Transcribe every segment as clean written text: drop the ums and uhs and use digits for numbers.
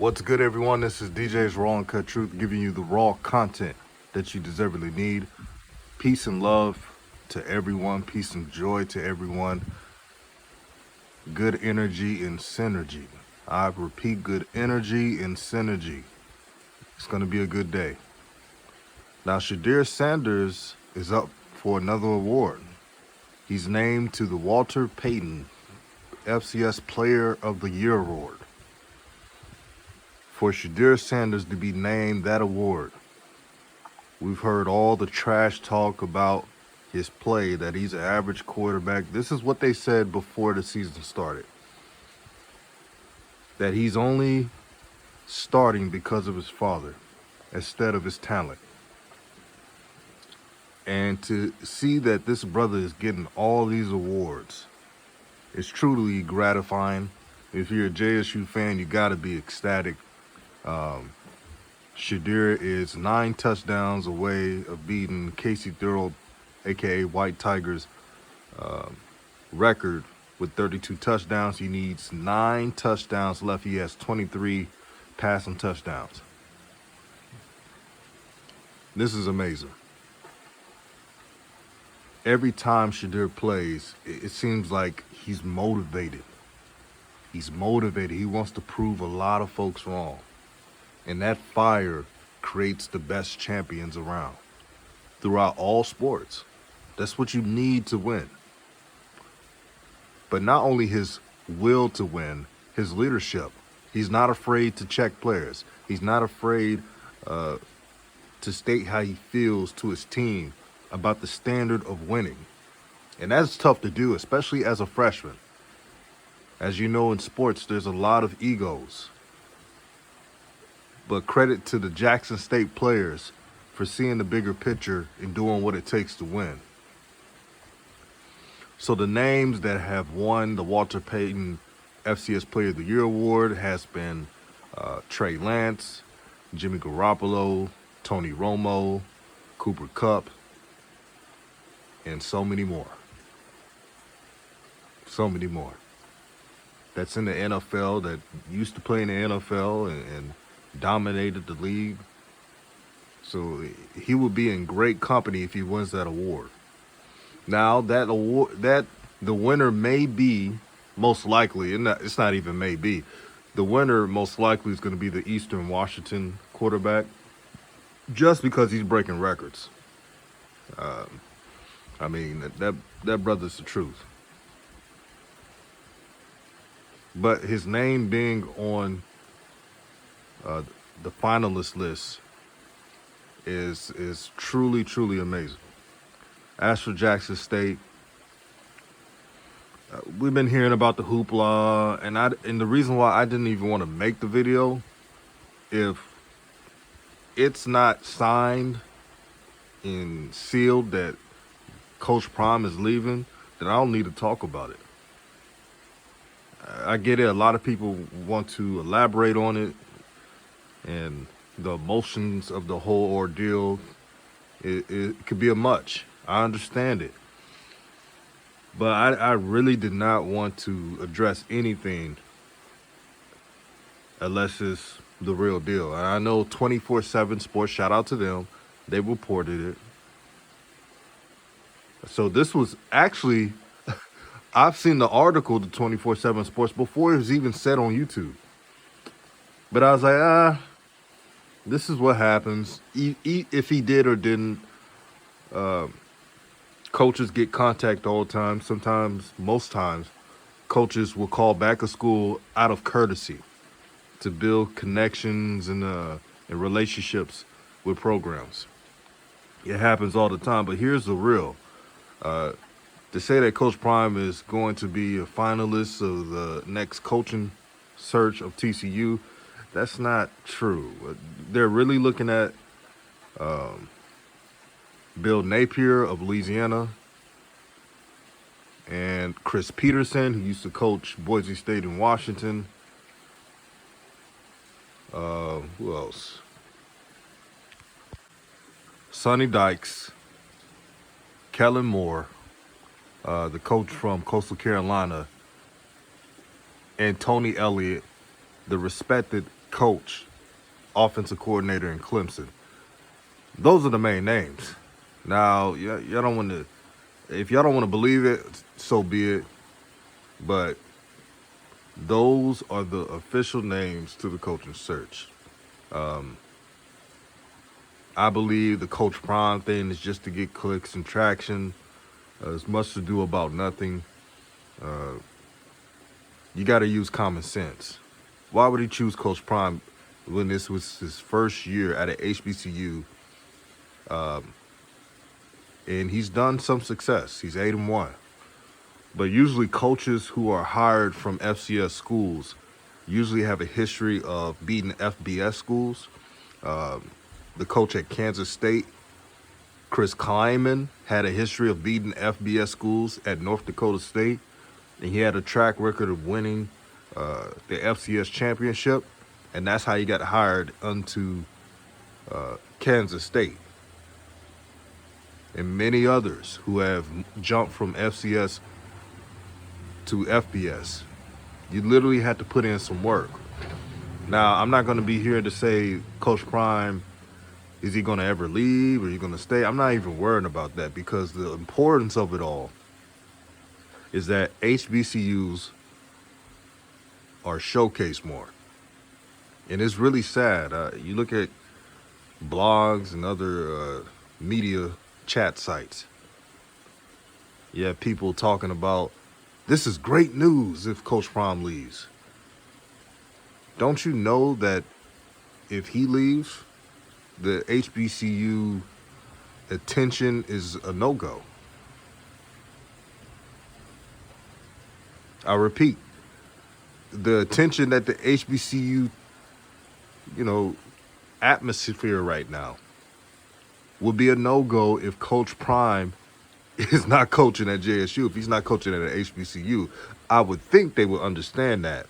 What's good, everyone? This is DJ's Raw and Cut Truth, giving you the raw content that you deservedly need. Peace and love to everyone. Peace and joy to everyone. Good energy and synergy. I repeat, good energy and synergy. It's going to be a good day. Now, Shedeur Sanders is up for another award. He's named to the Walter Payton FCS Player of the Year Award. For Shedeur Sanders to be named that award, we've heard all the trash talk about his play, that he's an average quarterback. This is what they said before the season started, that he's only starting because of his father instead of his talent. And to see that this brother is getting all these awards is truly gratifying. If you're a JSU fan, you got to be ecstatic. Shedeur is 9 touchdowns away of beating Casey Thurl, aka White Tigers, record with 32 touchdowns. He needs 9 touchdowns left. He has 23 passing touchdowns. This is amazing. Every time Shedeur plays, it seems like he's motivated. He's motivated. He wants to prove a lot of folks wrong. And that fire creates the best champions around throughout all sports. That's what you need to win. But not only his will to win, his leadership. He's not afraid to check players. He's not afraid to state how he feels to his team about the standard of winning. And that's tough to do, especially as a freshman. As you know, in sports, there's a lot of egos. But credit to the Jackson State players for seeing the bigger picture and doing what it takes to win. So the names that have won the Walter Payton FCS Player of the Year Award has been Trey Lance, Jimmy Garoppolo, Tony Romo, Cooper Kupp, and so many more. So many more. That's in the NFL, that used to play in the NFL and dominated the league. So he would be in great company if he wins that award. Now that award, that the winner may be most likely, and it's not even may be, the winner most likely is going to be the Eastern Washington quarterback, just because he's breaking records. I mean, that brother's the truth. But his name being on the finalist list is truly, truly amazing. As for Jackson State, we've been hearing about the hoopla, and the reason why I didn't even want to make the video, if it's not signed and sealed that Coach Prime is leaving, then I don't need to talk about it. I get it. A lot of people want to elaborate on it and the emotions of the whole ordeal. It could be a much. I understand it. But I really did not want to address anything unless it's the real deal. And I know 24/7 Sports, shout out to them, they reported it. So this was actually, I've seen the article to 24/7 Sports before it was even said on YouTube. But I was like, this is what happens. If he did or didn't, coaches get contact all the time. Sometimes, most times, coaches will call back a school out of courtesy to build connections and relationships with programs. It happens all the time, but here's the real. To say that Coach Prime is going to be a finalist of the next coaching search of TCU, that's not true. They're really looking at Bill Napier of Louisiana and Chris Peterson, who used to coach Boise State in Washington. Who else? Sonny Dykes, Kellen Moore, the coach from Coastal Carolina, and Tony Elliott, the respected coach, offensive coordinator in Clemson. Those are the main names. Now, y'all don't want to. If y'all don't want to believe it, so be it. But those are the official names to the coaching search. I believe the Coach Prime thing is just to get clicks and traction. It's much to do about nothing. You got to use common sense. Why would he choose Coach Prime when this was his first year at an HBCU? And he's done some success. He's 8-1. But usually coaches who are hired from FCS schools usually have a history of beating FBS schools. The coach at Kansas State, Chris Kleiman, had a history of beating FBS schools at North Dakota State. And he had a track record of winning the FCS championship. And that's how he got hired onto Kansas State. And many others who have jumped from FCS to FBS. You literally had to put in some work. Now, I'm not going to be here to say Coach Prime, is he going to ever leave or is he going to stay? I'm not even worrying about that because the importance of it all is that HBCUs are showcased more. And it's really sad. You look at blogs and other media chat sites. You have people talking about, this is great news if Coach Prime leaves. Don't you know that if he leaves, the HBCU attention is a no-go? I repeat, the attention that the HBCU, atmosphere right now would be a no-go if Coach Prime is not coaching at JSU. If he's not coaching at an HBCU, I would think they would understand that.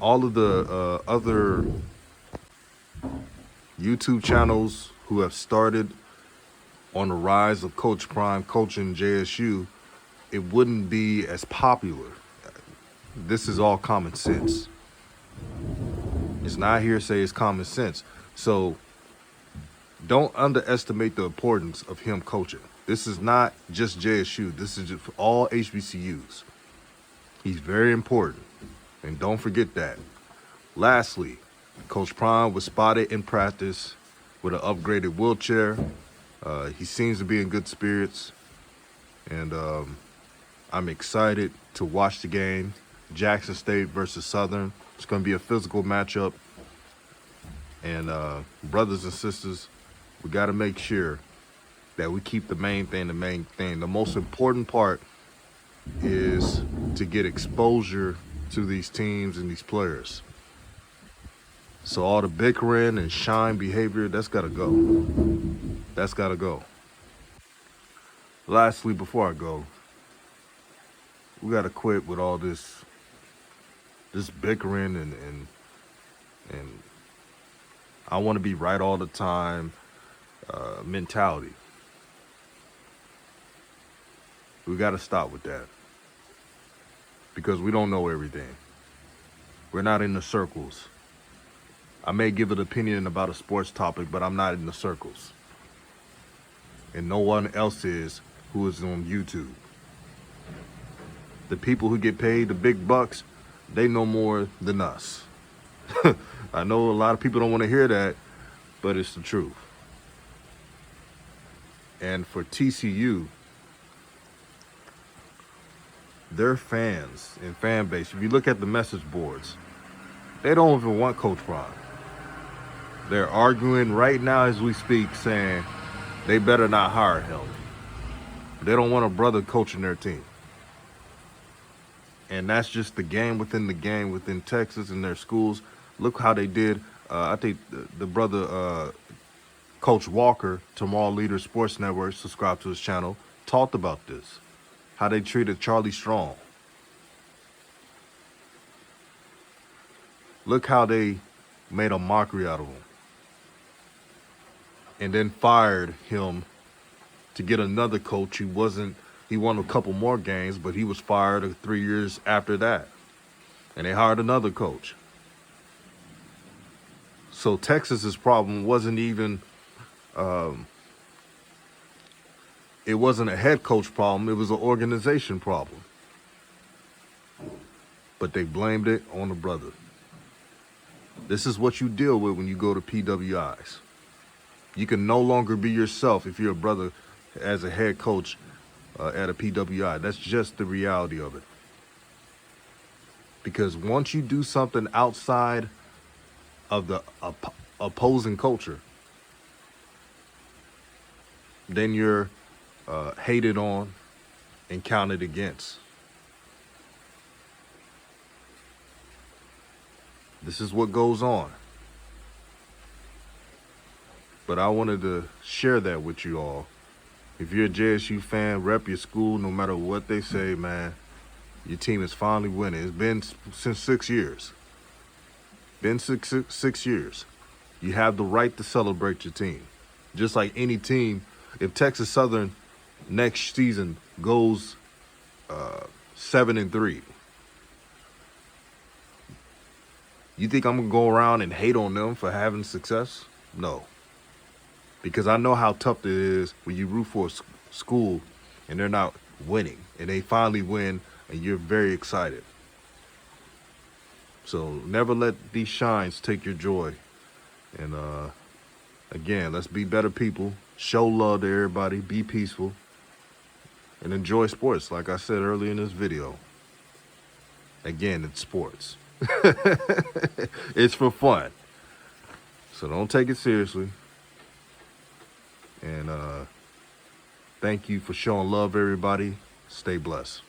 All of the other YouTube channels who have started on the rise of Coach Prime coaching JSU, it wouldn't be as popular. This is all common sense. It's not hearsay, it's common sense. So don't underestimate the importance of him coaching. This is not just JSU. This is just for all HBCUs. He's very important. And don't forget that. Lastly, Coach Prime was spotted in practice with an upgraded wheelchair. He seems to be in good spirits. And I'm excited to watch the game. Jackson State versus Southern. It's going to be a physical matchup. And brothers and sisters, we got to make sure that we keep the main thing the main thing. The most important part is to get exposure to these teams and these players. So all the bickering and shine behavior, that's got to go. That's got to go. Lastly, before I go, we got to quit with all this bickering and I want to be right all the time mentality. We got to stop with that because we don't know everything. We're not in the circles. I may give an opinion about a sports topic, but I'm not in the circles. And no one else is who is on YouTube. The people who get paid the big bucks, they know more than us. I know a lot of people don't want to hear that, but it's the truth. And for TCU, their fans and fan base, if you look at the message boards, they don't even want Coach Prime. They're arguing right now as we speak, saying they better not hire him. They don't want a brother coaching their team. And that's just the game within Texas and their schools. Look how they did. I think the brother, Coach Walker, Tomorrow Leader Sports Network, subscribe to his channel, talked about this. How they treated Charlie Strong. Look how they made a mockery out of him. And then fired him to get another coach. He won a couple more games, but he was fired 3 years after that. and they hired another coach. So Texas's problem wasn't even, it wasn't a head coach problem, it was an organization problem. But they blamed it on the brother. This is what you deal with when you go to PWIs. You can no longer be yourself if you're a brother as a head coach at a PWI. That's just the reality of it. Because once you do something outside of the opposing culture, then you're hated on and counted against. This is what goes on. But I wanted to share that with you all. If you're a JSU fan, rep your school no matter what they say, man. Your team is finally winning. It's been since 6 years. Been six years. You have the right to celebrate your team. Just like any team, if Texas Southern next season goes 7-3, you think I'm going to go around and hate on them for having success? No. Because I know how tough it is when you root for a school and they're not winning. And they finally win and you're very excited. So never let these shines take your joy. And again, let's be better people. Show love to everybody. Be peaceful. And enjoy sports, like I said earlier in this video. Again, it's sports. It's for fun. So don't take it seriously. And thank you for showing love, everybody. Stay blessed.